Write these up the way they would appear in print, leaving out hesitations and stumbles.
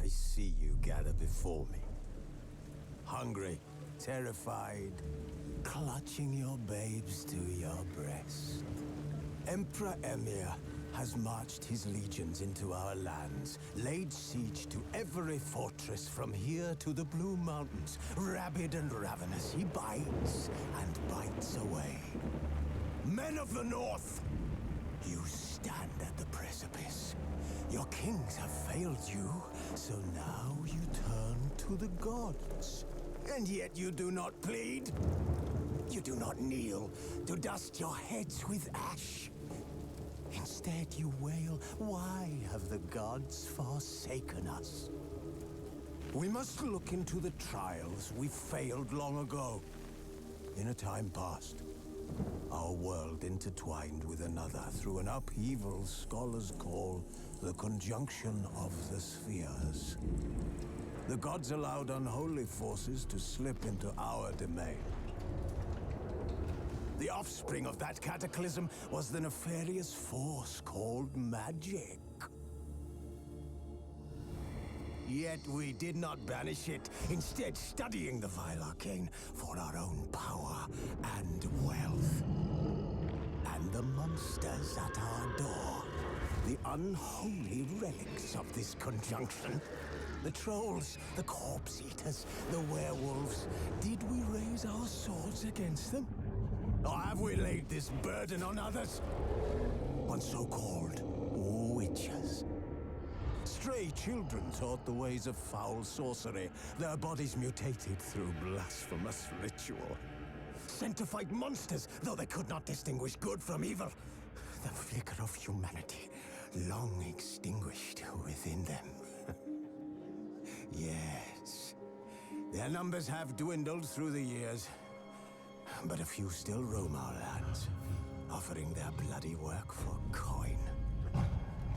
I see you gather before me. Hungry, terrified, clutching your babes to your breast. Emperor Emir has marched his legions into our lands, laid siege to every fortress from here to the Blue Mountains. Rabid and ravenous, he bites and bites away. Men of the North, you stand at the precipice. Your kings have failed you, so now you turn to the gods. And yet you do not plead. You do not kneel to dust your heads with ash. Instead you wail, why have the gods forsaken us? We must look into the trials we failed long ago. In a time past, our world intertwined with another through an upheaval scholars call the conjunction of the spheres. The gods allowed unholy forces to slip into our domain. The offspring of that cataclysm was the nefarious force called magic. Yet we did not banish it, instead studying the vile arcane for our own power and wealth. And the monsters at our door, the unholy relics of this conjunction. The trolls, the corpse eaters, the werewolves. Did we raise our swords against them? Or have we laid this burden on others? On so-called witches. Stray children taught the ways of foul sorcery, their bodies mutated through blasphemous ritual. Sent to fight monsters, though they could not distinguish good from evil. The flicker of humanity, long extinguished within them. Yes, their numbers have dwindled through the years. But a few still roam our lands, offering their bloody work for coin.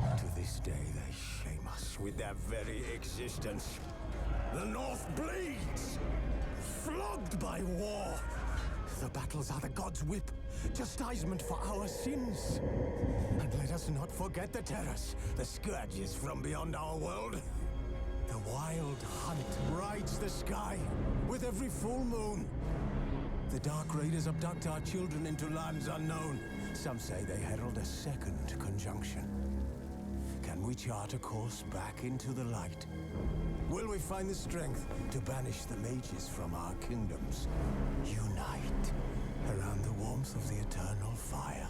To this day, they shame us with their very existence. The North bleeds, flogged by war. The battles are the gods' whip, chastisement for our sins. And let us not forget the terrors, the scourges from beyond our world. The wild hunt rides the sky with every full moon. The Dark Raiders abduct our children into lands unknown. Some say they herald a second conjunction. Can we chart a course back into the light? Will we find the strength to banish the mages from our kingdoms? Unite around the warmth of the eternal fire.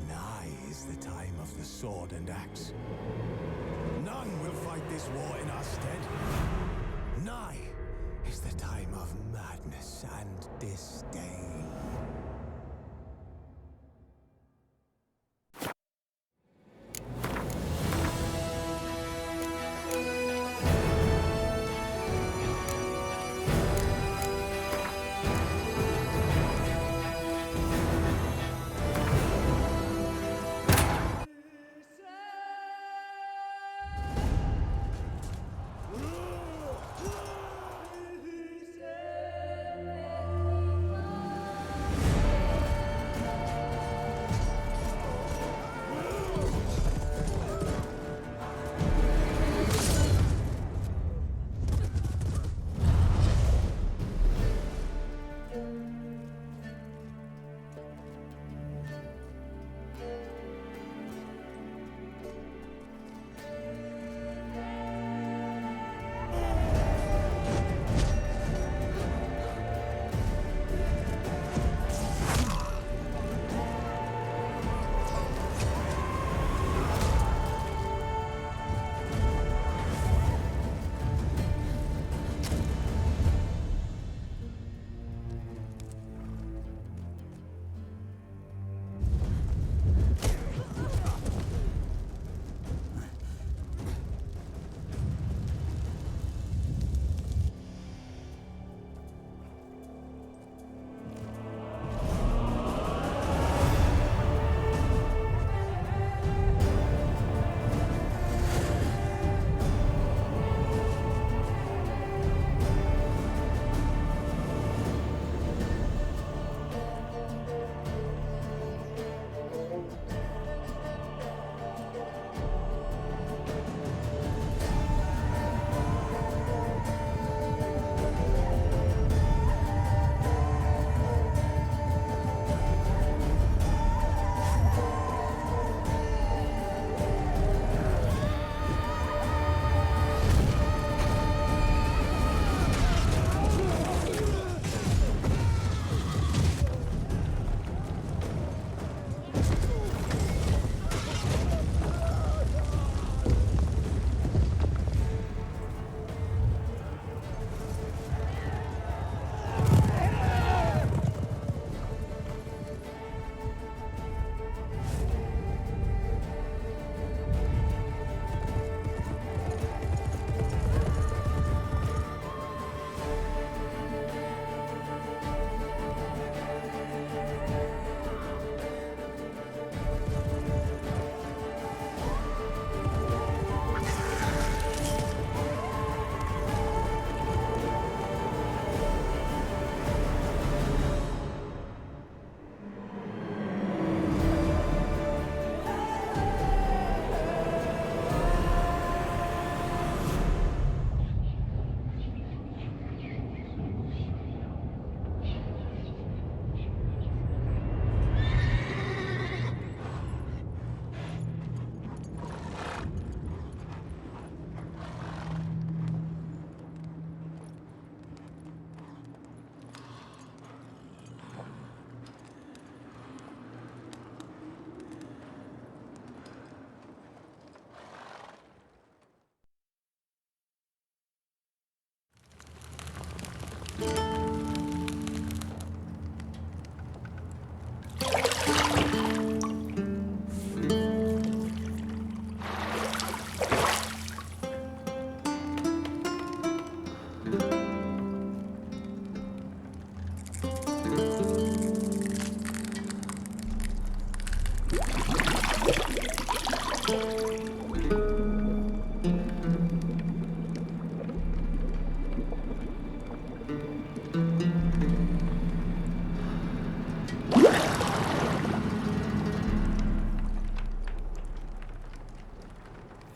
Nigh is the time of the sword and axe. None will fight this war in our stead. Nigh is the time of madness and disdain.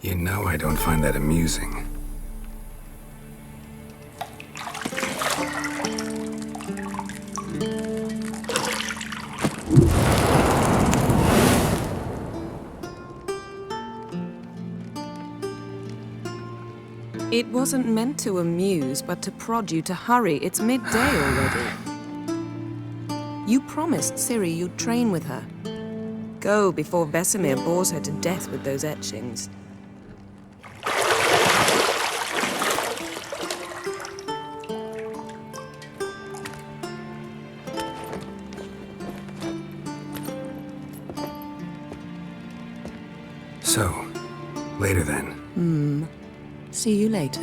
You know I don't find that amusing. It wasn't meant to amuse, but to prod you to hurry. It's midday already. You promised Ciri you'd train with her. Go before Vesemir bores her to death with those etchings. So, later then. See you later.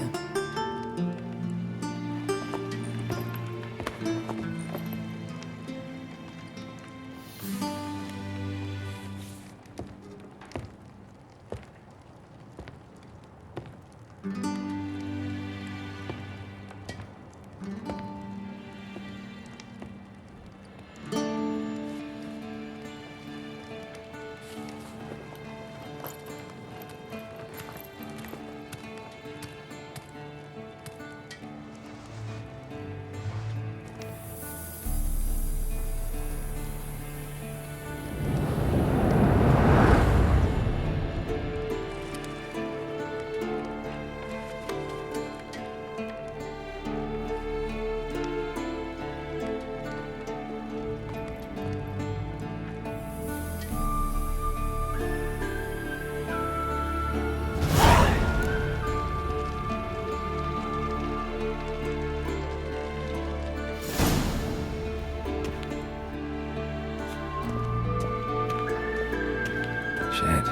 Shit.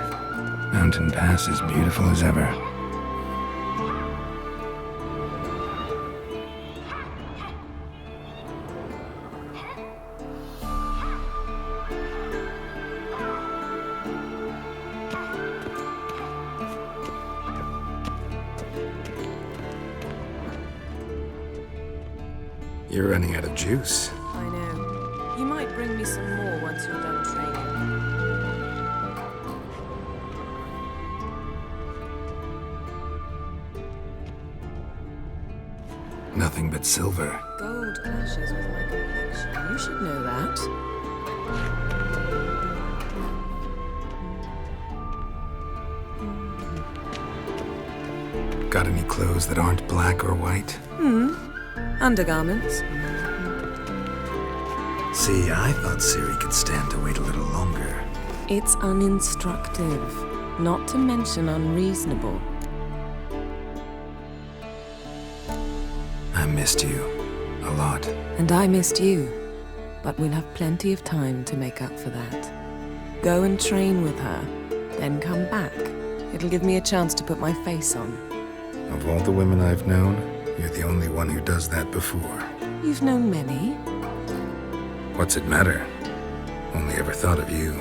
Mountain Pass is beautiful as ever. You're running out of juice. I know. You might bring me some more once you're done training. Nothing but silver. Gold clashes with my complexion. You should know that. Got any clothes that aren't black or white? Undergarments. See, I thought Ciri could stand to wait a little longer. It's uninstructive, not to mention unreasonable. I missed you. A lot. And I missed you. But we'll have plenty of time to make up for that. Go and train with her, then come back. It'll give me a chance to put my face on. Of all the women I've known, you're the only one who does that before. You've known many. What's it matter? Only ever thought of you.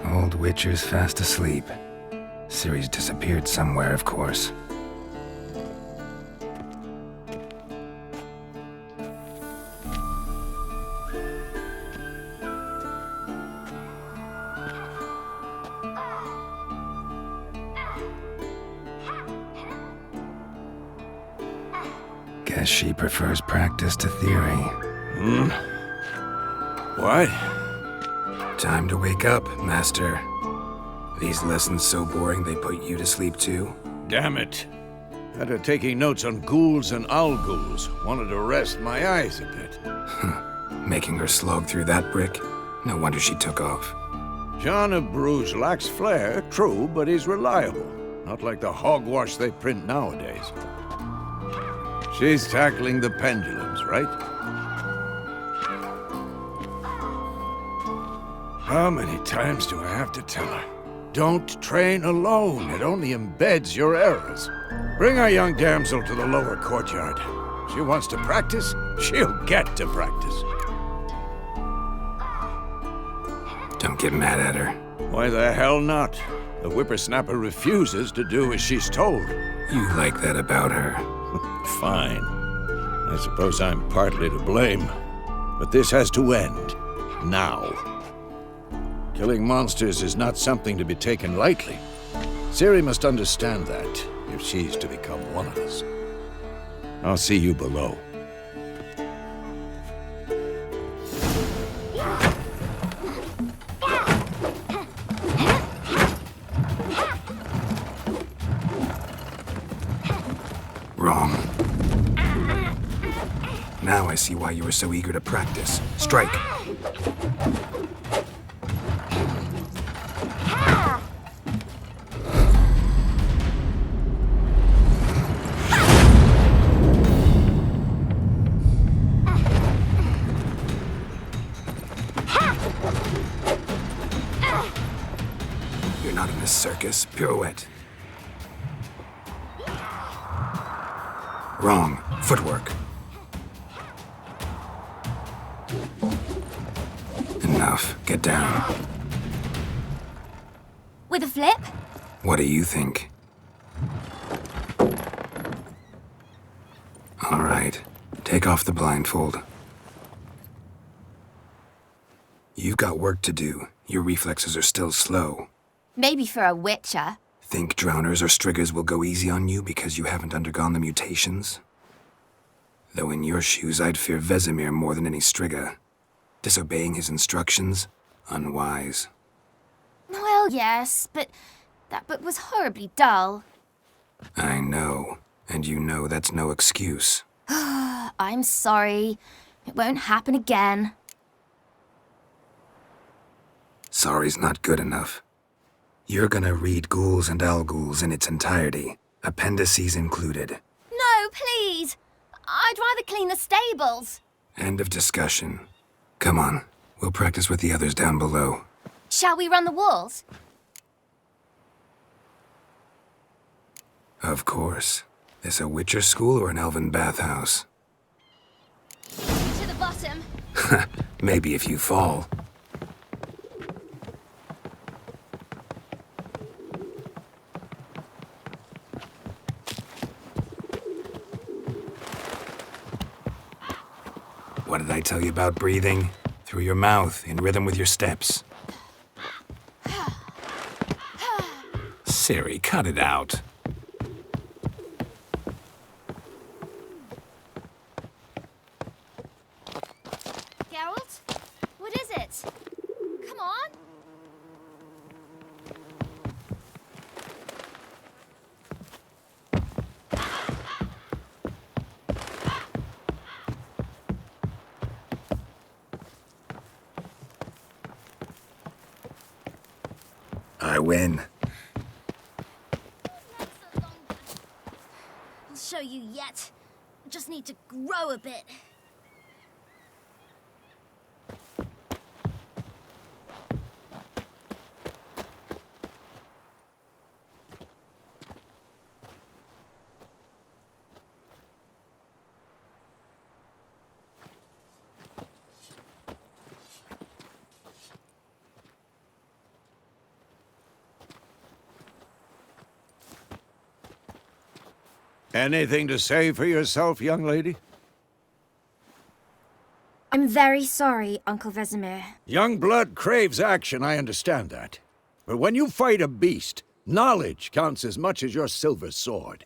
Old Witcher's fast asleep. Ciri's disappeared somewhere, of course. Guess she prefers practice to theory. What? Time to wake up, Master. These lessons so boring they put you to sleep too? Damn it. After taking notes on ghouls and owl-ghouls, wanted to rest my eyes a bit. Making her slog through that brick? No wonder she took off. John of Bruges lacks flair, true, but he's reliable. Not like the hogwash they print nowadays. She's tackling the pendulums, right? How many times do I have to tell her? Don't train alone. It only embeds your errors. Bring our young damsel to the lower courtyard. She wants to practice, she'll get to practice. Don't get mad at her. Why the hell not? The whippersnapper refuses to do as she's told. You like that about her. Fine. I suppose I'm partly to blame. But this has to end. Now. Killing monsters is not something to be taken lightly. Ciri must understand that, if she's to become one of us. I'll see you below. Wrong. Now I see why you were so eager to practice. Strike. You're not in a circus. Pirouette. Wrong. Footwork. Enough. Get down. With a flip? What do you think? All right. Take off the blindfold. You've got work to do. Your reflexes are still slow. Maybe for a witcher. Think drowners or striggers will go easy on you because you haven't undergone the mutations? Though in your shoes, I'd fear Vesemir more than any strigger. Disobeying his instructions? Unwise. Well, yes, but that book was horribly dull. I know. And you know that's no excuse. I'm sorry. It won't happen again. Sorry's not good enough. You're gonna read Ghouls and Owl-Ghouls in its entirety, appendices included. No, please! I'd rather clean the stables. End of discussion. Come on, we'll practice with the others down below. Shall we run the walls? Of course. This a Witcher school or an elven bathhouse? To the bottom. Maybe if you fall. What did I tell you about breathing? Through your mouth, in rhythm with your steps. Ciri, cut it out. Geralt? What is it? Come on. I win. I'll show you yet. Just need to grow a bit. Anything to say for yourself, young lady? I'm very sorry, Uncle Vesemir. Young blood craves action, I understand that. But when you fight a beast, knowledge counts as much as your silver sword.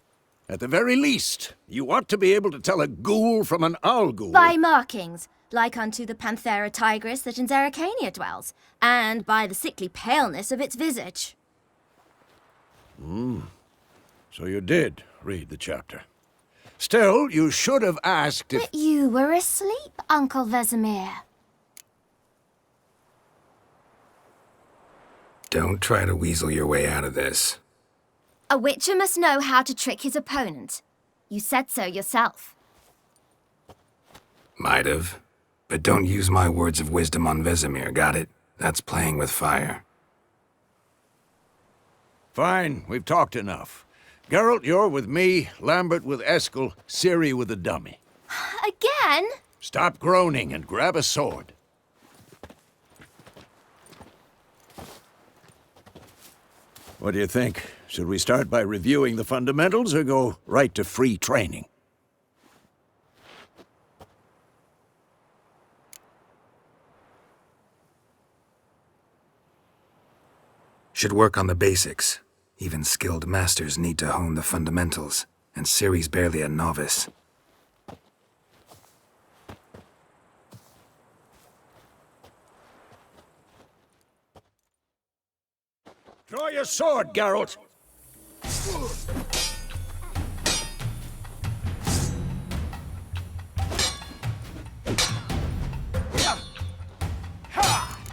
At the very least, you ought to be able to tell a ghoul from an owl ghoul. By markings, like unto the Panthera tigris that in Zerrikania dwells, and by the sickly paleness of its visage. So you did read the chapter. Still, you should have asked if... But you were asleep, Uncle Vesemir. Don't try to weasel your way out of this. A witcher must know how to trick his opponent. You said so yourself. Might have. But don't use my words of wisdom on Vesemir, got it? That's playing with fire. Fine, we've talked enough. Geralt, you're with me, Lambert with Eskel, Ciri with the dummy. Again? Stop groaning and grab a sword. What do you think? Should we start by reviewing the fundamentals or go right to free training? Should work on the basics. Even skilled masters need to hone the fundamentals, and Ciri's barely a novice. Draw your sword, Geralt!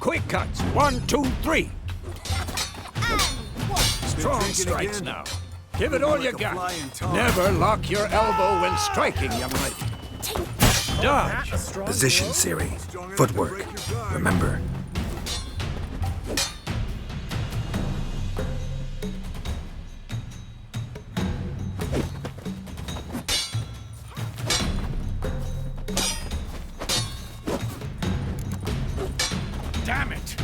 Quick cuts! 1, 2, 3! Strong strikes now. Give it all you got. Never lock your elbow when striking, young lady. Dodge! Position, Ciri. Footwork. Remember. Damn it!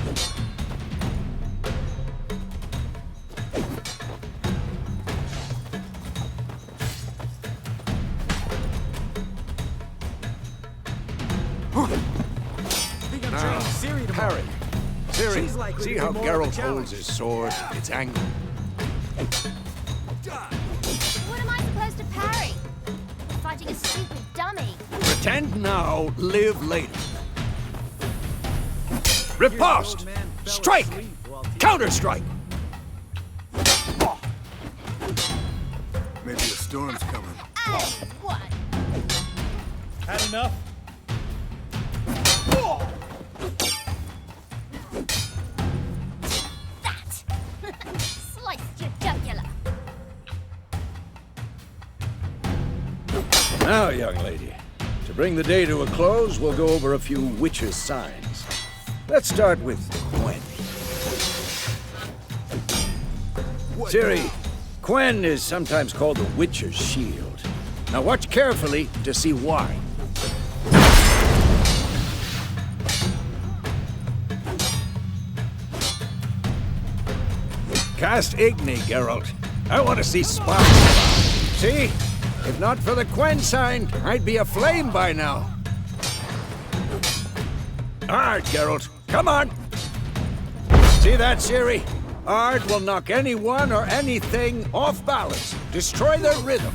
Parry. Ciri, see how Geralt holds his sword? It's angled. What am I supposed to parry? I'm fighting a stupid dummy. Pretend now, live later. Riposte! Strike! Counter-strike! Maybe a storm's coming. And what? Had enough? That! Sliced your jugular. Now, young lady, to bring the day to a close, we'll go over a few witches' signs. Let's start with Gwen. Ciri, Gwen is sometimes called the Witcher's Shield. Now watch carefully to see why. Cast Igni, Geralt. I want to see sparks. See? If not for the Gwen sign, I'd be aflame by now. Ard, Geralt. Come on! See that, Ciri? Ard will knock anyone or anything off balance. Destroy their rhythm.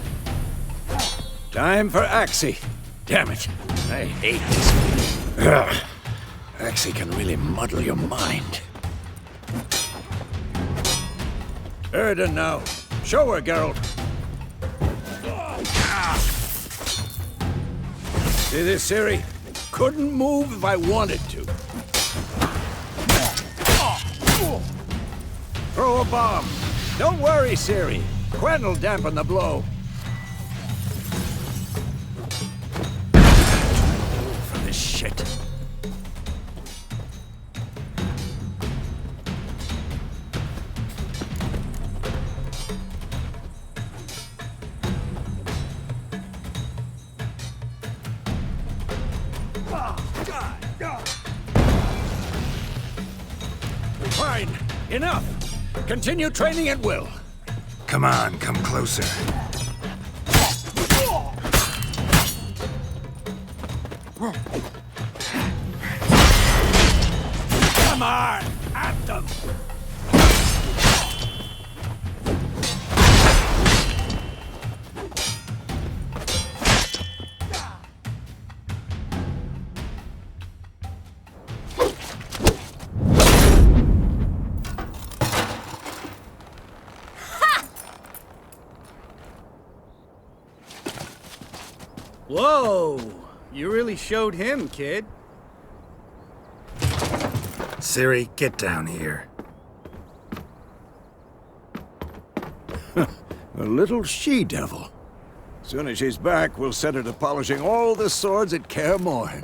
Time for Axie. Damn it. I hate this. Ugh. Axie can really muddle your mind. Erden now. Show her, Geralt. See this, Ciri? Couldn't move if I wanted to. Throw a bomb. Don't worry, Ciri. Gwen will dampen the blow. For this shit. Fine. Enough. Continue training at will. Come on, come closer. Come on! At them! Whoa! You really showed him, kid. Ciri, get down here. A little she-devil. Soon as she's back, we'll set her to polishing all the swords at KAER MORHEN.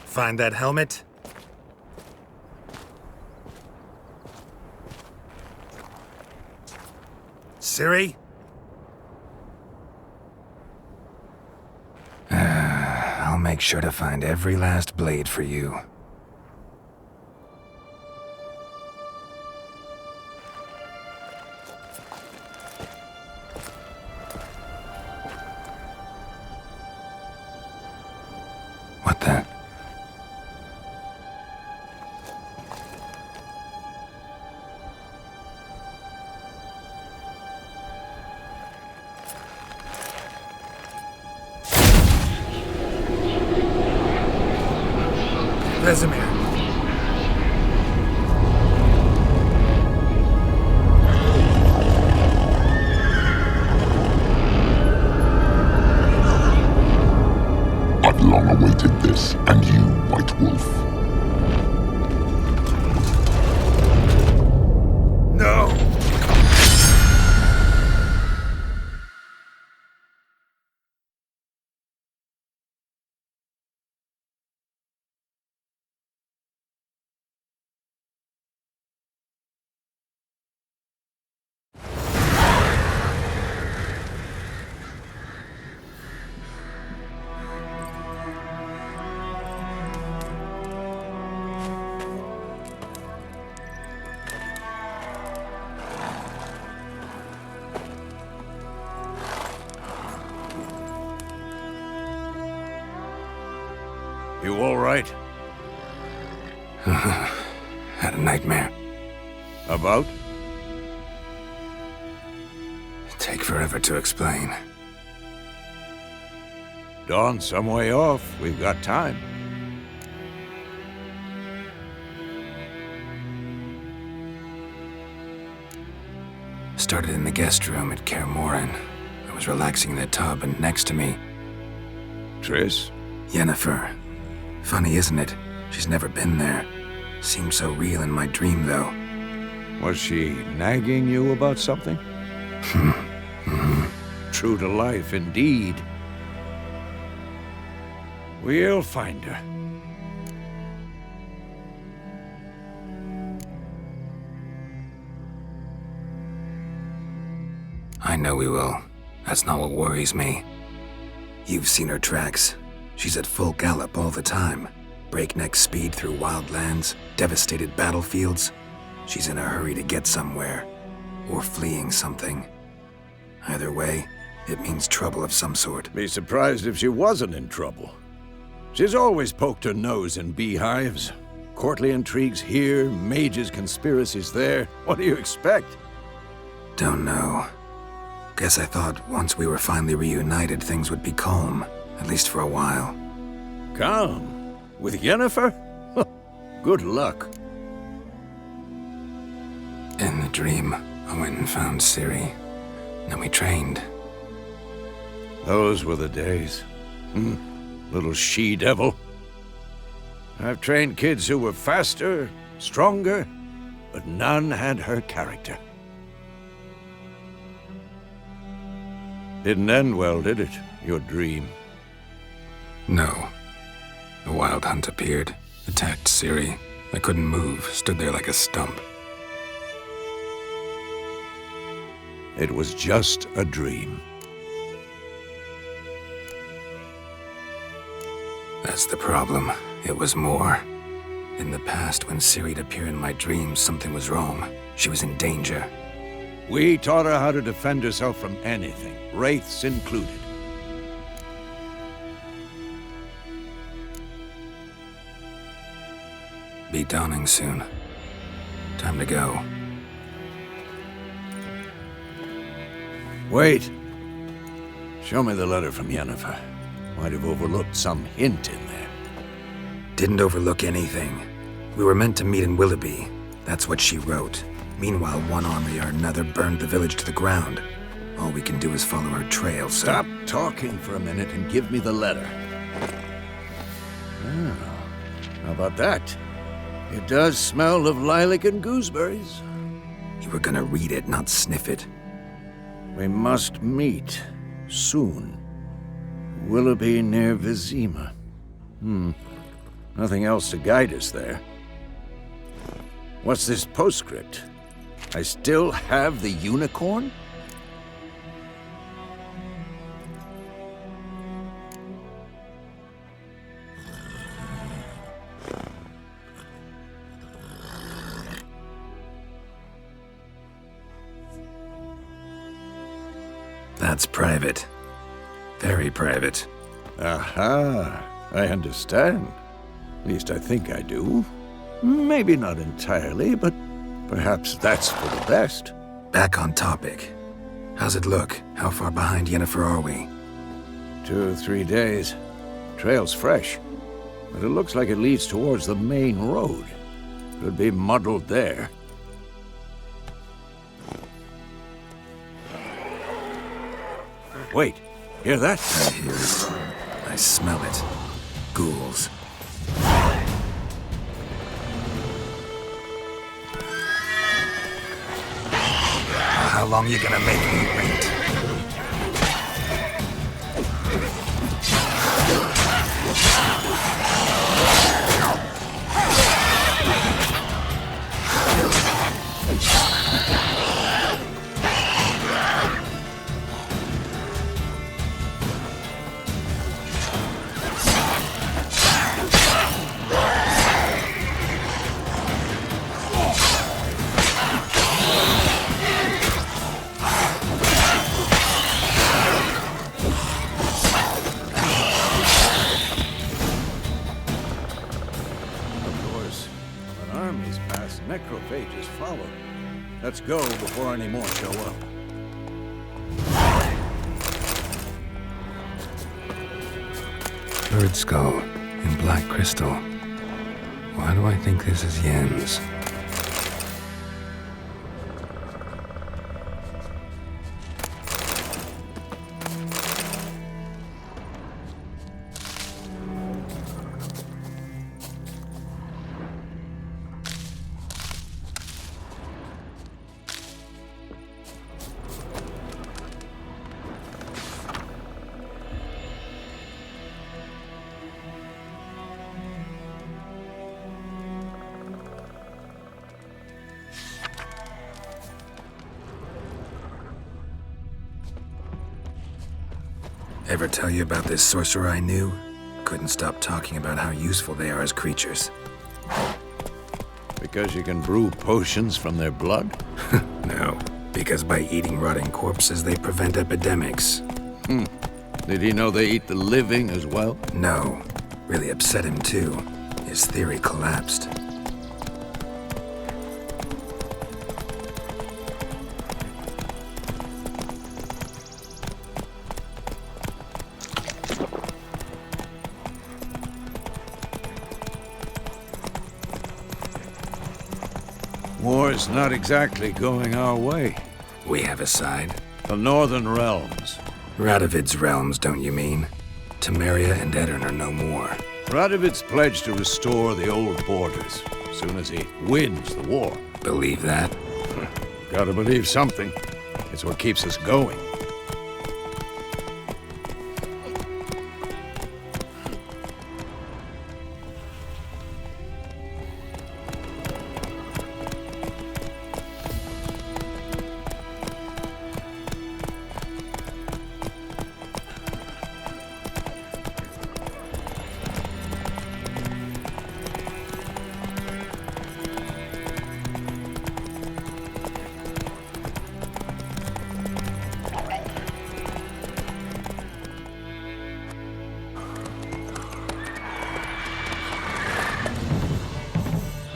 Find that helmet? Ciri? I'll make sure to find every last blade for you. What the? Vesemir. I've long awaited this, and you, White Wolf. No! You all right? Had a nightmare. About? Take forever to explain. Dawn's some way off. We've got time. Started in the guest room at KAER MORHEN. I was relaxing in the tub, and next to me, Triss? Yennefer. Funny, isn't it? She's never been there. Seemed so real in my dream, though. Was she nagging you about something? True to life, indeed. We'll find her. I know we will. That's not what worries me. You've seen her tracks. She's at full gallop all the time. Breakneck speed through wild lands, devastated battlefields. She's in a hurry to get somewhere. Or fleeing something. Either way, it means trouble of some sort. Be surprised if she wasn't in trouble. She's always poked her nose in beehives. Courtly intrigues here, mages' conspiracies there. What do you expect? Don't know. Guess I thought once we were finally reunited, things would be calm. At least for a while. Calm? With Yennefer? Good luck. In the dream, I went and found Ciri. Then we trained. Those were the days. Little she-devil. I've trained kids who were faster, stronger, but none had her character. Didn't end well, did it? Your dream? No. The Wild Hunt appeared, attacked Ciri. I couldn't move, stood there like a stump. It was just a dream. That's the problem. It was more. In the past, when Ciri'd appear in my dreams, something was wrong. She was in danger. We taught her how to defend herself from anything, wraiths included. Be dawning soon. Time to go. Wait. Show me the letter from Yennefer. Might have overlooked some hint in there. Didn't overlook anything. We were meant to meet in Willoughby. That's what she wrote. Meanwhile, one army or another burned the village to the ground. All we can do is follow her trail, so... Stop talking for a minute and give me the letter. Ah, how about that? It does smell of lilac and gooseberries. You were gonna read it, not sniff it. We must meet soon. Willoughby near Vizima. Nothing else to guide us there. What's this postscript? I still have the unicorn? That's private. Very private. Aha, I understand. At least I think I do. Maybe not entirely, but perhaps that's for the best. Back on topic. How's it look? How far behind Yennefer are we? 2 or 3 days. Trail's fresh, but it looks like it leads towards the main road. Could be muddled there. Wait, hear that? I hear it. I smell it. Ghouls. How long you gonna make me wait? Necrophages follow. Let's go before any more show up. Bird skull in black crystal. Why do I think this is Yen's? Ever tell you about this sorcerer I knew? Couldn't stop talking about how useful they are as creatures. Because you can brew potions from their blood? No, because by eating rotting corpses, they prevent epidemics. Did he know they eat the living as well? No. Really upset him too. His theory collapsed. War's not exactly going our way. We have a side. The Northern Realms. Radovid's realms, don't you mean? Temeria and Edirn are no more. Radovid's pledged to restore the old borders as soon as he wins the war. Believe that? Gotta believe something. It's what keeps us going.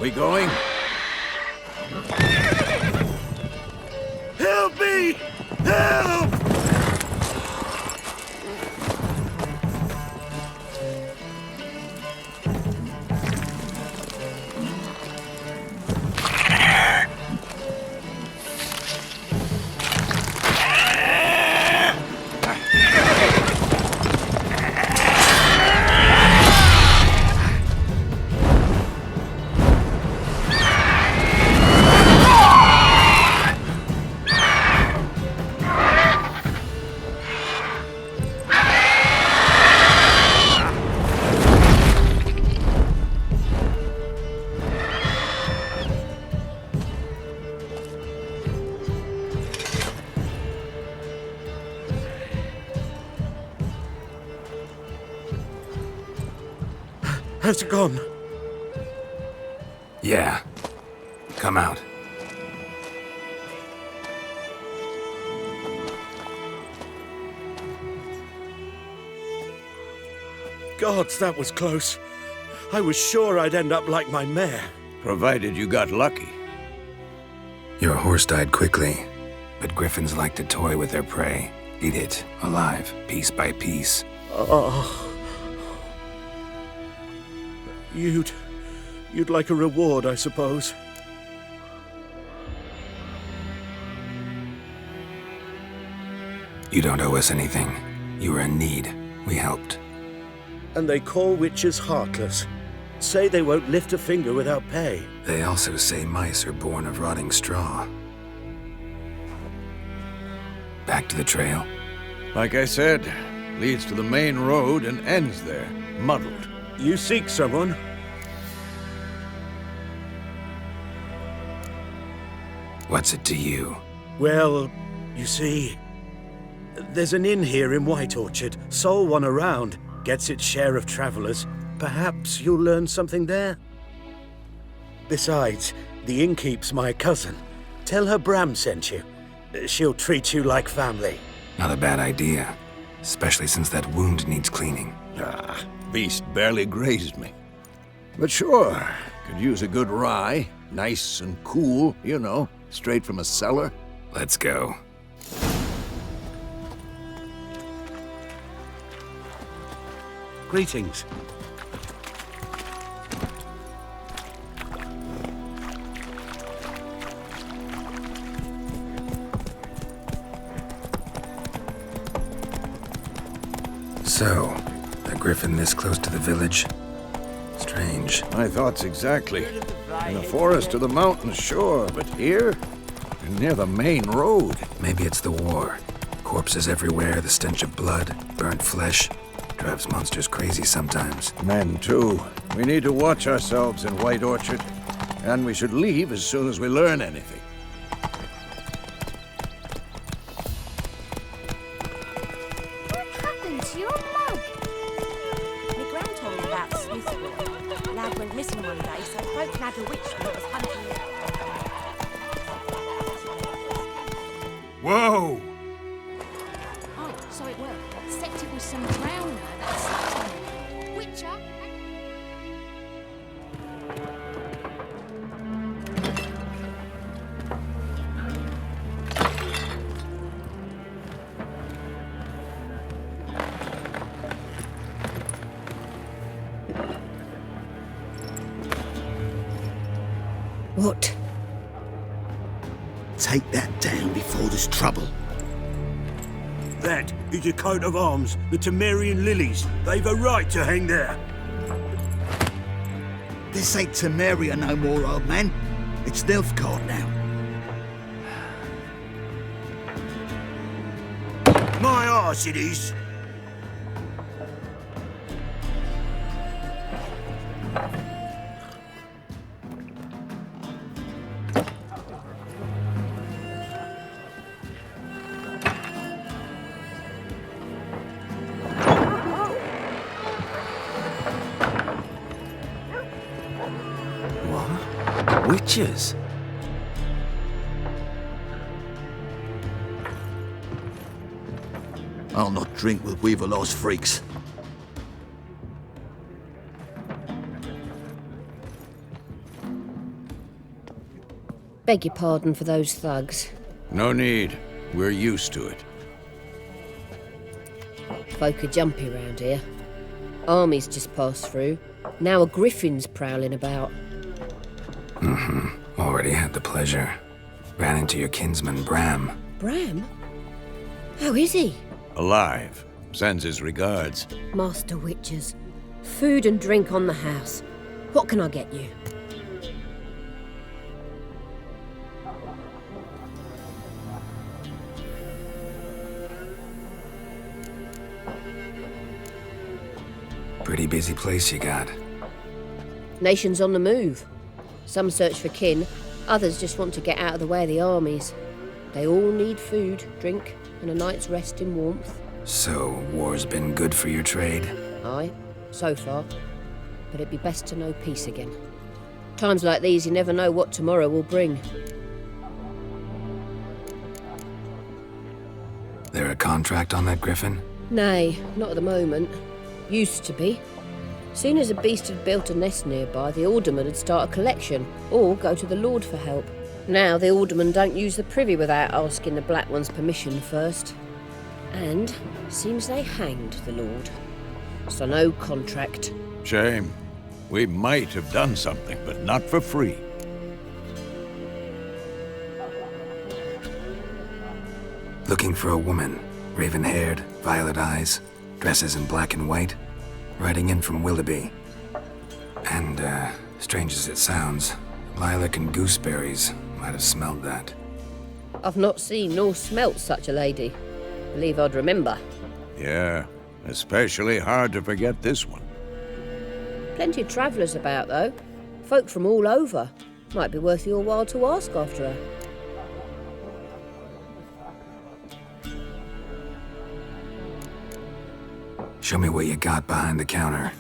We going? Help me! Help! Has it gone? Yeah. Come out. Gods, that was close. I was sure I'd end up like my mare. Provided you got lucky. Your horse died quickly, but griffins like to toy with their prey. Eat it, alive, piece by piece. Oh. You'd like a reward, I suppose. You don't owe us anything. You were in need. We helped. And they call witches heartless. Say they won't lift a finger without pay. They also say mice are born of rotting straw. Back to the trail. Like I said, leads to the main road and ends there, muddled. You seek someone? What's it to you? Well, you see, there's an inn here in White Orchard. Sole one around. Gets its share of travelers. Perhaps you'll learn something there? Besides, the innkeep's my cousin. Tell her Bram sent you. She'll treat you like family. Not a bad idea. Especially since that wound needs cleaning. Ah, beast barely grazed me. But sure, could use a good rye. Nice and cool, you know, straight from a cellar. Let's go. Greetings. So, a griffin this close to the village? Strange. My thoughts exactly. In the forest or the mountains, sure, but here? Near the main road. Maybe it's the war. Corpses everywhere, the stench of blood, burnt flesh. Drives monsters crazy sometimes. Men, too. We need to watch ourselves in White Orchard. And we should leave as soon as we learn anything. What happened to your mug? My gran told me about Smithville. Lad went missing one day, so folk had a witch that was hunting him. Whoa! Oh, so it worked. Except it was some drowner that sucked him. Witcher? What? Take that down before there's trouble. That is a coat of arms, the Temerian lilies. They've a right to hang there. This ain't Temeria no more, old man. It's Nilfgaard now. My arse it is. Witches? I'll not drink with Weaverlaw's freaks. Beg your pardon for those thugs. No need. We're used to it. Folk are jumpy round here. Armies just passed through. Now a griffin's prowling about. Already had the pleasure. Ran into your kinsman, Bram. Bram? How is he? Alive. Sends his regards. Master Witches. Food and drink on the house. What can I get you? Pretty busy place you got. Nations on the move. Some search for kin, others just want to get out of the way of the armies. They all need food, drink, and a night's rest in warmth. So, war's been good for your trade? Aye, so far. but it'd be best to know peace again. Times like these, you never know what tomorrow will bring. There a contract on that griffin? Nay, not at the moment. Used to be. Soon as a beast had built a nest nearby, the alderman would start a collection, or go to the Lord for help. Now the aldermen don't use the privy without asking the Black One's permission first. And seems they hanged the Lord. So no contract. Shame. We might have done something, but not for free. Looking for a woman, raven-haired, violet eyes, dresses in black and white, riding in from Willoughby. And, strange as it sounds, lilac and gooseberries might have smelled that. I've not seen nor smelt such a lady. Believe I'd remember. Yeah, especially hard to forget this one. Plenty of travellers about, though. Folk from all over. Might be worth your while to ask after her. Show me what you got behind the counter.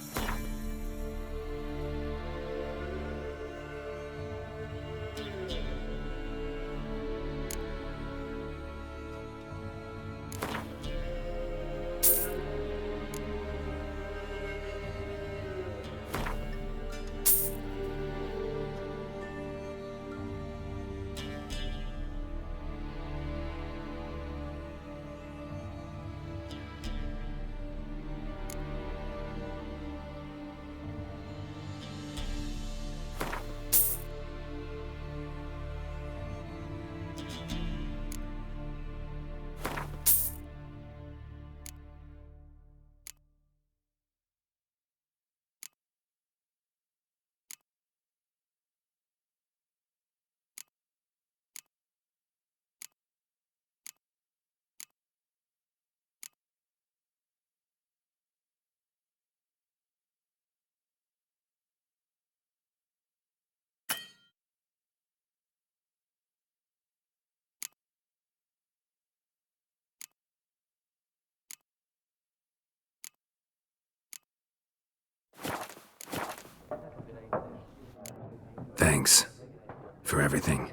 Thanks for everything.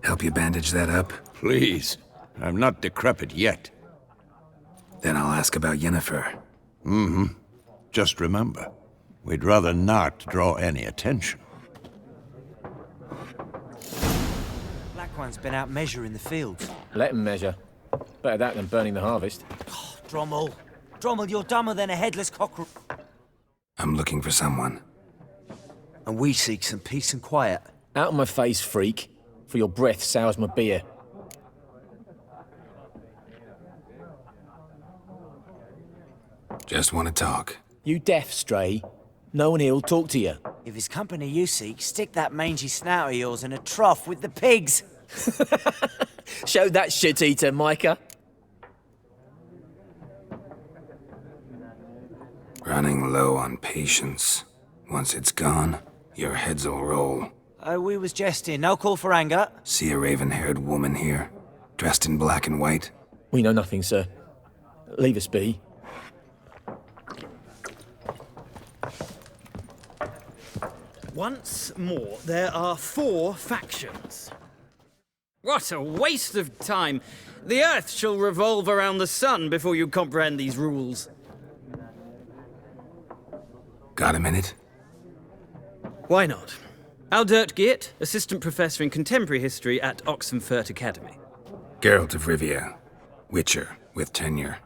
Help you bandage that up? Please. I'm not decrepit yet. Then I'll ask about Yennefer. Mm-hmm. Just remember, we'd rather not draw any attention. Black One's been out measuring the fields. Let him measure. Better that than burning the harvest. Oh, Drommel. Drommel, you're dumber than a headless cockroach. I'm looking for someone. And we seek some peace and quiet. Out of my face, freak. For your breath sours my beer. Just want to talk. You deaf, Stray? No one here'll talk to you. If it's company you seek, stick that mangy snout of yours in a trough with the pigs. Show that shit-eater, Micah. Running low on patience. Once it's gone, your heads'll roll. Oh, we was jesting. No call for anger. See a raven-haired woman here, dressed in black and white? We know nothing, sir. Leave us be. Once more, there are 4 factions. What a waste of time! The Earth shall revolve around the sun before you comprehend these rules. Got a minute? Why not? Aldert Geert, Assistant Professor in Contemporary History at Oxenfurt Academy. Geralt of Rivia, Witcher with tenure.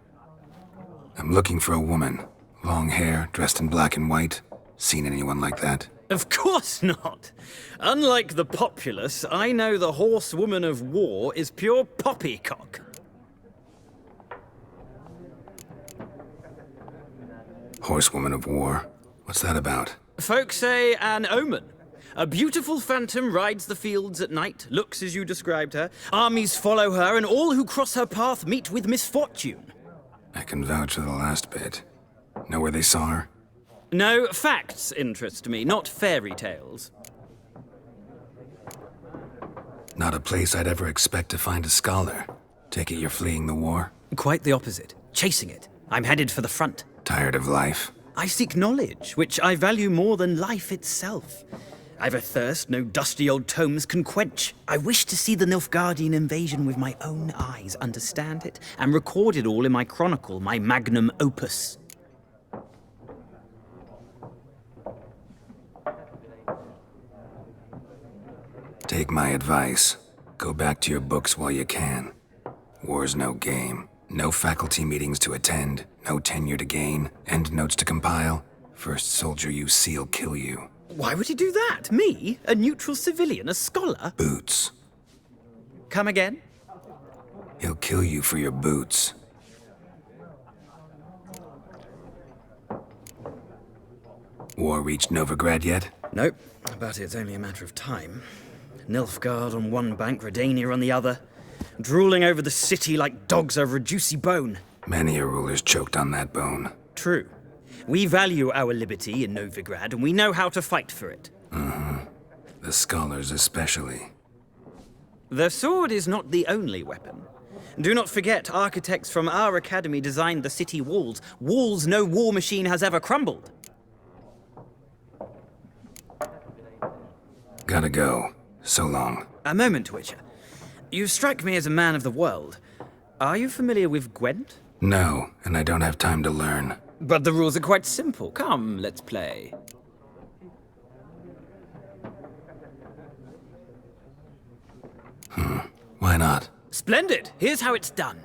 I'm looking for a woman. Long hair, dressed in black and white. Seen anyone like that? Of course not! Unlike the populace, I know the horsewoman of war is pure poppycock. Horsewoman of war? What's that about? Folk say an omen. A beautiful phantom rides the fields at night, looks as you described her. Armies follow her, and all who cross her path meet with misfortune. I can vouch for the last bit. Know where they saw her? No, facts interest me, not fairy tales. Not a place I'd ever expect to find a scholar. Take it you're fleeing the war? Quite the opposite. Chasing it. I'm headed for the front. Tired of life? I seek knowledge, which I value more than life itself. I've a thirst no dusty old tomes can quench. I wish to see the Nilfgaardian invasion with my own eyes, understand it, and record it all in my chronicle, my magnum opus. Take my advice. Go back to your books while you can. War's no game. No faculty meetings to attend, no tenure to gain, end notes to compile. First soldier you see'll kill you. Why would he do that? Me? A neutral civilian? A scholar? Boots. Come again? He'll kill you for your boots. War reached Novigrad yet? Nope, but it's only a matter of time. Nilfgaard on one bank, Redania on the other. Drooling over the city like dogs over a juicy bone. Many a ruler's choked on that bone. True. We value our liberty in Novigrad, and we know how to fight for it. The scholars especially. The sword is not the only weapon. Do not forget, architects from our academy designed the city walls. Walls no war machine has ever crumbled. Gotta go. So long. A moment, Witcher. You strike me as a man of the world. Are you familiar with Gwent? No, and I don't have time to learn. But the rules are quite simple. Come, let's play. Why not? Splendid! Here's how it's done.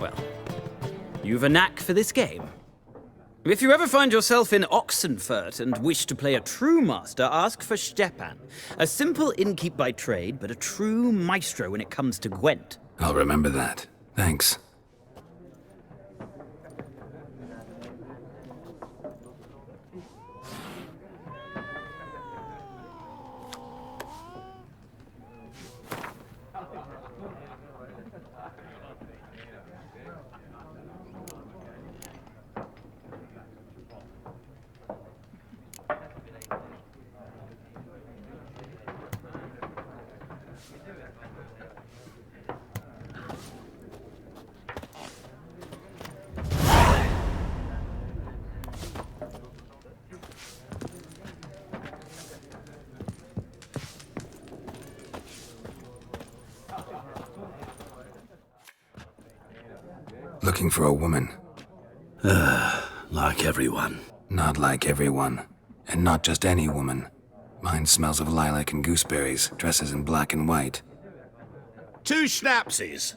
Well, you've a knack for this game. If you ever find yourself in Oxenfurt and wish to play a true master, ask for Stepan. A simple innkeep by trade, but a true maestro when it comes to Gwent. I'll remember that. Thanks. Looking for a woman. Like everyone. Not like everyone. And not just any woman. Mine smells of lilac and gooseberries, dresses in black and white. 2 schnapsies.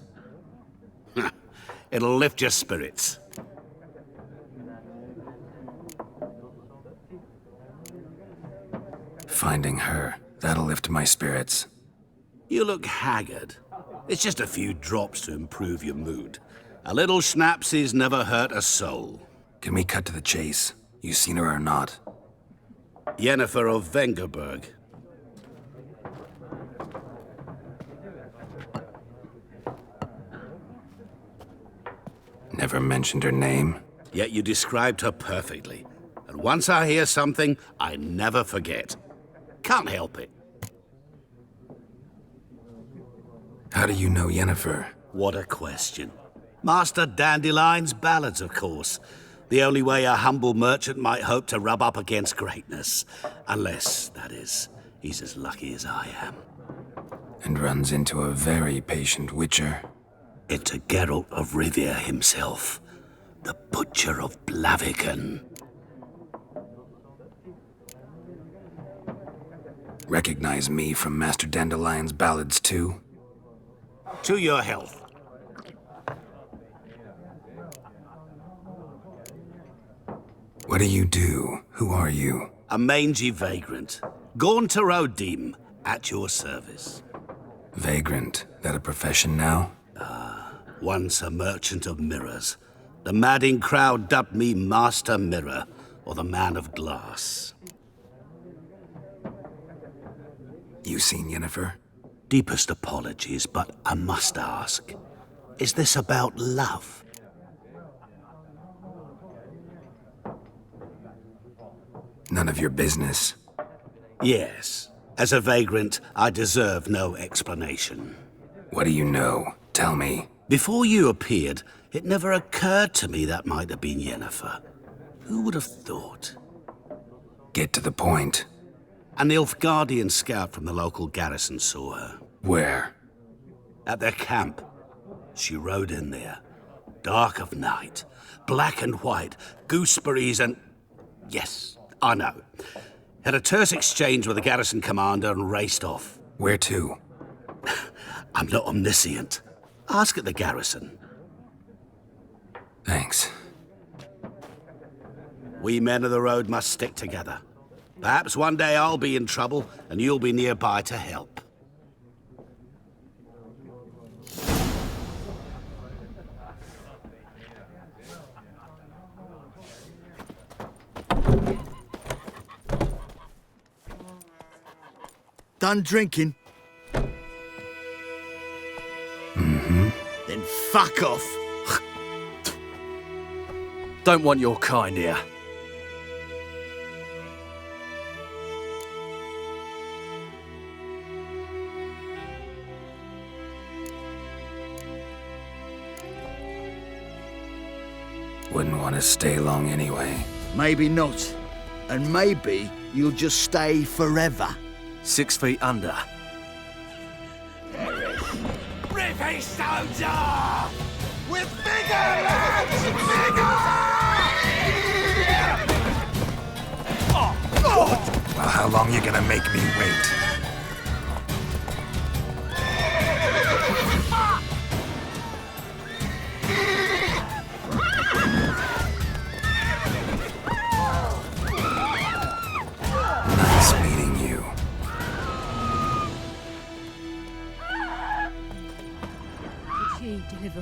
It'll lift your spirits. Finding her, that'll lift my spirits. You look haggard. It's just a few drops to improve your mood. A little schnapsies never hurt a soul. Can we cut to the chase? You seen her or not? Yennefer of Vengerberg. Never mentioned her name? Yet you described her perfectly. And once I hear something, I never forget. Can't help it. How do you know Yennefer? What a question. Master Dandelion's ballads, of course. The only way a humble merchant might hope to rub up against greatness. Unless, that is, he's as lucky as I am. And runs into a very patient witcher. Into Geralt of Rivia himself. The Butcher of Blaviken. Recognize me from Master Dandelion's ballads, too? To your health. What do you do? Who are you? A mangy vagrant. Gaunter Odim, at your service. Vagrant? That a profession now? Once a merchant of mirrors. The madding crowd dubbed me Master Mirror, or the Man of Glass. You seen Yennefer? Deepest apologies, but I must ask. Is this about love? None of your business. Yes. As a vagrant, I deserve no explanation. What do you know? Tell me. Before you appeared, it never occurred to me that might have been Yennefer. Who would have thought? Get to the point. An Nilfgaardian scout from the local garrison saw her. Where? At their camp. She rode in there. Dark of night. Black and white. Gooseberries and... Yes, I know. Had a terse exchange with the garrison commander and raced off. Where to? I'm not omniscient. Ask at the garrison. Thanks. We men of the road must stick together. Perhaps one day I'll be in trouble and you'll be nearby to help. Done drinking? Mm-hmm. Then fuck off. Don't want your kind here. Wouldn't want to stay long anyway. Maybe not. And maybe you'll just stay forever. 6 feet under. Rip his stones off! With vigor, lads! Vigor! Well, how long you gonna make me wait?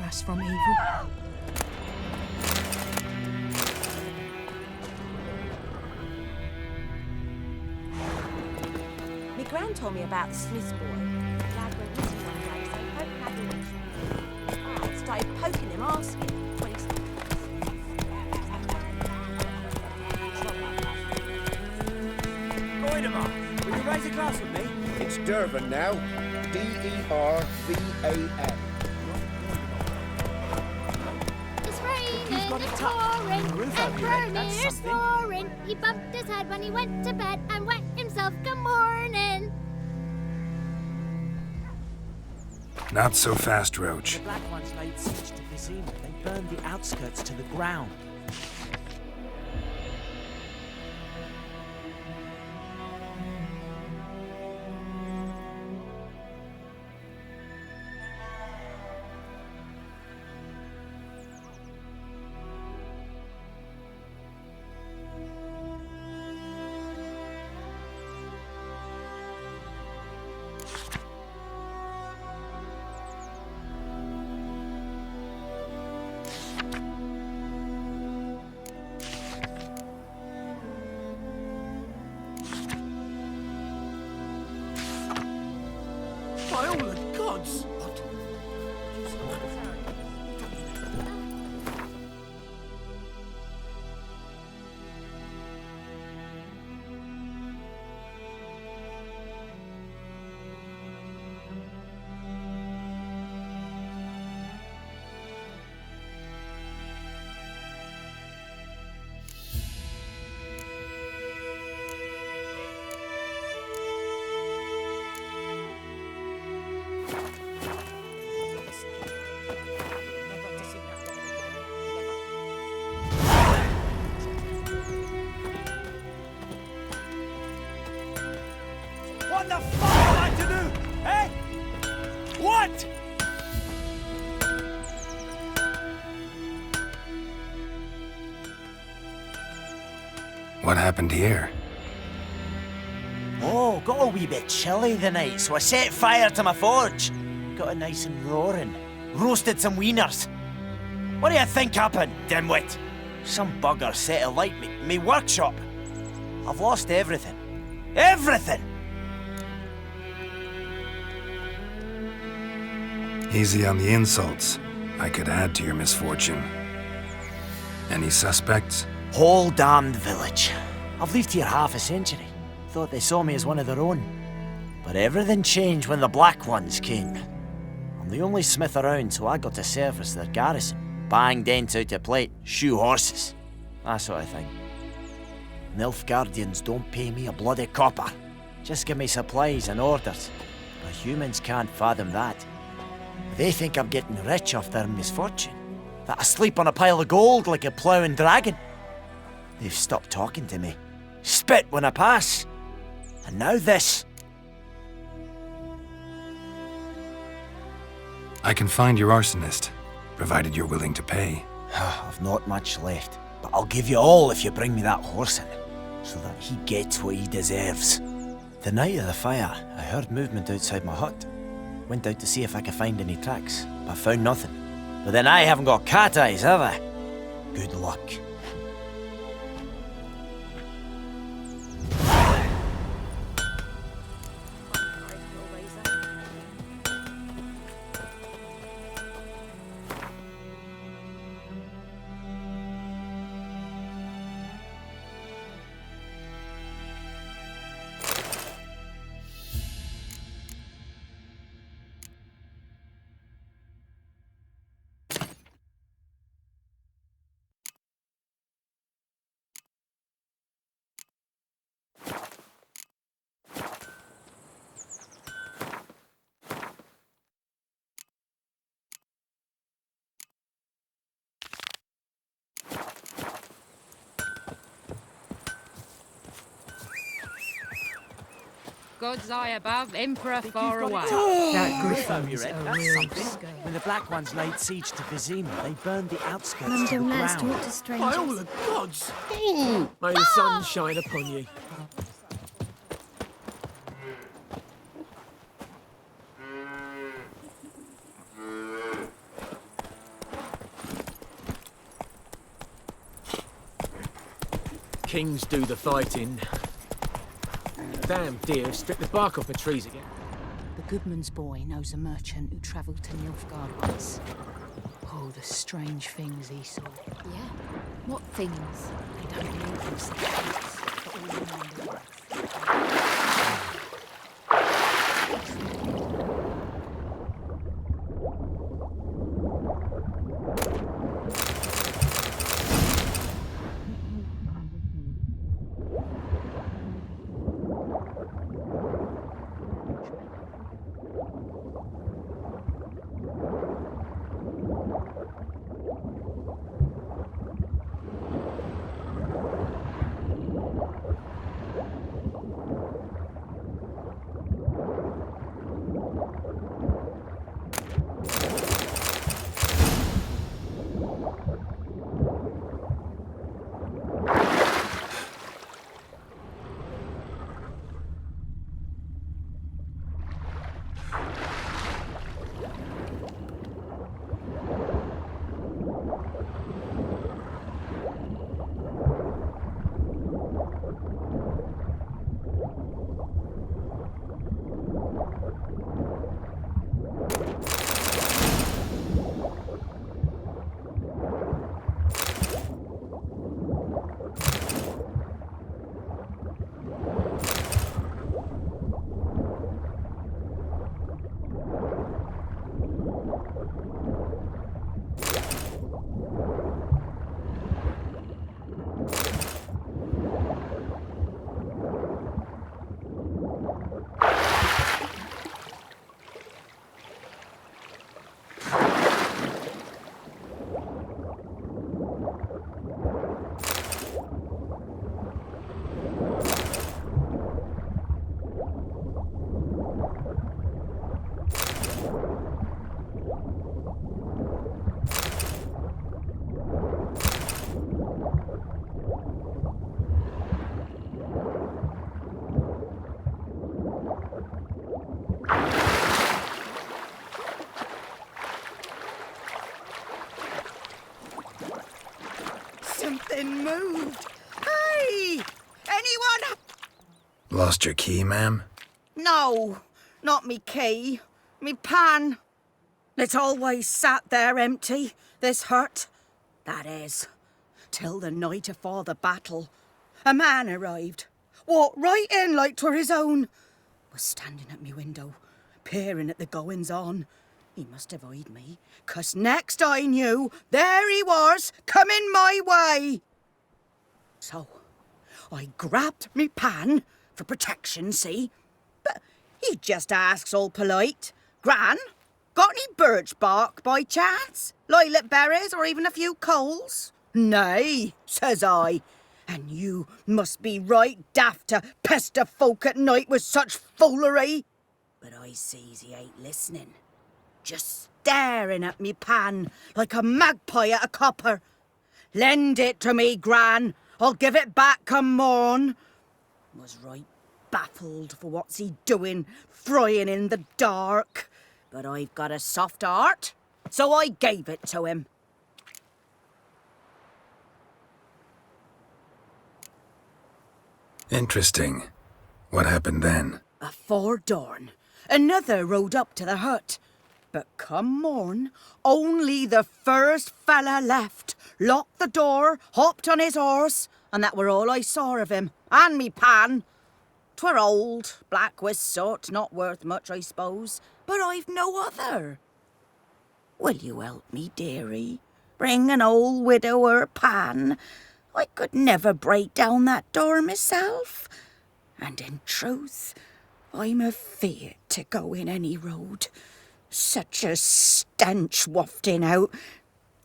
us from evil. My gran told me about the Smiths boy. Lad went missing one day, so Pope had him. I started poking him, asking when he's... Goidemar, will you raise a glass with me? It's Dervan now. D-E-R-V-A-N. It's raining, it's pouring, and Bernie's snoring. He bumped his head when he went to bed and wet himself. Good morning. Not so fast, Roach. The Black Ones laid siege to Vizima. They burned the outskirts to the ground. By all the gods! What the fuck am I to do? Eh? What? What happened here? Oh, got a wee bit chilly the night, so I set fire to my forge. Got it nice and roaring. Roasted some wieners. What do you think happened, dimwit? Some bugger set alight me workshop. I've lost everything. Everything! Easy on the insults. I could add to your misfortune. Any suspects? Whole damned village. I've lived here half a century. Thought they saw me as one of their own. But everything changed when the Black Ones came. I'm the only smith around, so I got to service their garrison. Bang dents out of plate, shoe horses. That sort of thing. Nilfgaardians don't pay me a bloody copper. Just give me supplies and orders. But humans can't fathom that. They think I'm getting rich off their misfortune. That I sleep on a pile of gold like a ploughing dragon. They've stopped talking to me. Spit when I pass. And now this. I can find your arsonist, provided you're willing to pay. I've not much left, but I'll give you all if you bring me that horse in, so that he gets what he deserves. The night of the fire, I heard movement outside my hut. Went out to see if I could find any tracks, but found nothing. But then I haven't got cat eyes, have I? Good luck. God's eye above, Emperor far away. That Griffin's a real scale. When the Black Ones laid siege to Vizima, they burned the outskirts London, to the let's ground. talk to strangers. By all the gods! May the sun shine upon you. kings do the fighting. Damn deer strip the bark off the trees again. The goodman's boy knows a merchant who travelled to Nilfgaard once. Oh, the strange things he saw. Yeah. What things? They don't believe themselves, but all in wonder. Something moved. Hey! Anyone? Lost your key, ma'am? No, not me key. Me pan. It's always sat there empty, this hut. That is, till the night afore the battle. A man arrived. Walked right in like 'twere his own. Was standing at me window, peering at the goings-on. He must have eyed me, 'cause next I knew, there he was, coming my way. So, I grabbed me pan, for protection, see? But he just asks all polite, Gran, got any birch bark by chance? Lilac berries or even a few coals? Nay, says I. And you must be right daft to pester folk at night with such foolery. But I sees he ain't listening. Just staring at me pan like a magpie at a copper. Lend it to me, Gran. I'll give it back come morn. Was right baffled for what's he doing, frying in the dark. But I've got a soft heart, so I gave it to him. Interesting. What happened then? Afore dawn, another rode up to the hut. But come morn, only the first fella left, locked the door, hopped on his horse, and that were all I saw of him, and me pan. 'Twere old, black with soot, not worth much, I suppose, but I've no other. Will you help me, dearie? Bring an old widower pan. I could never break down that door myself. And in truth, I'm afeard to go in any road. Such a stench wafting out.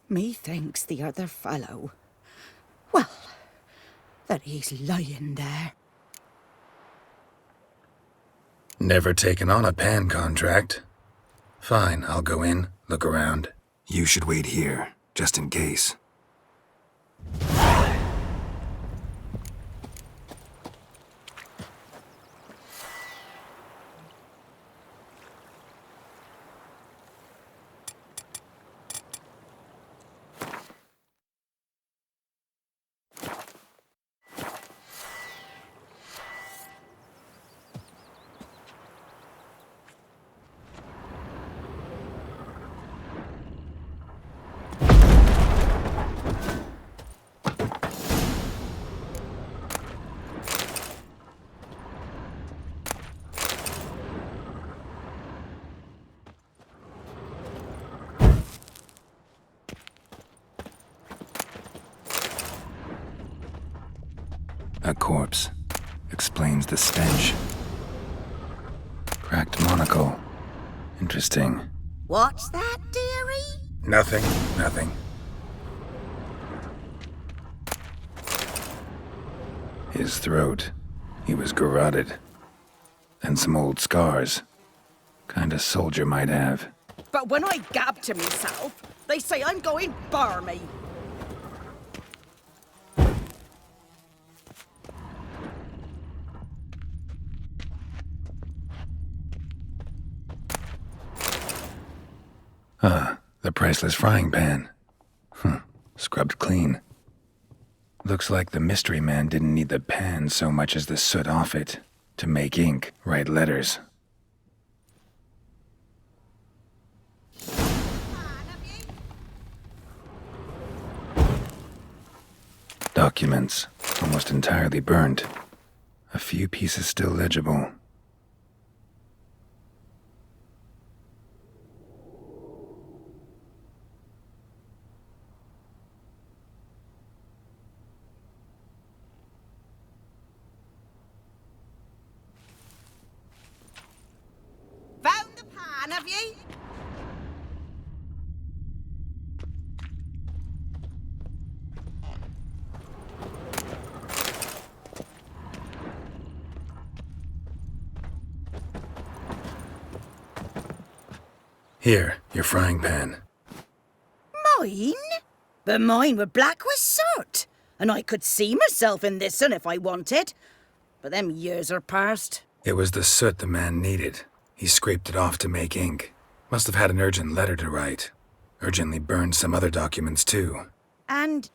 Methinks the other fellow, well, that he's lying there. Never taken on a pan contract. Fine, I'll go in, look around. You should wait here, just in case. A corpse. Explains the stench. Cracked monocle. Interesting. What's that, dearie? Nothing. His throat. He was garroted. And some old scars. Kind a soldier might have. But when I gab to myself, they say I'm going barmy. The priceless frying pan. Scrubbed clean. Looks like the mystery man didn't need the pan so much as the soot off it to make ink, write letters. Documents, almost entirely burned. A few pieces still legible. Found the pan, have you? Here, your frying pan. Mine? But mine were black with soot, and I could see myself in this one if I wanted. But them years are past. It was the soot the man needed. He scraped it off to make ink. Must have had an urgent letter to write. Urgently burned some other documents too. And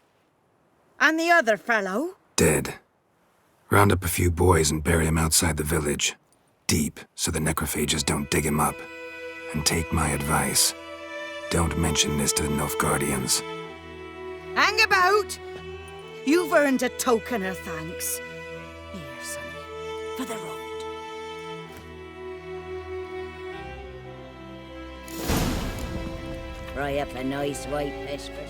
the other fellow? Dead. Round up a few boys and bury him outside the village. Deep, so the necrophages don't dig him up. And take my advice. Don't mention this to the Nilfgaardians. Hang about! You've earned a token of thanks. Here, sonny, for the road. Fry up a nice white fish for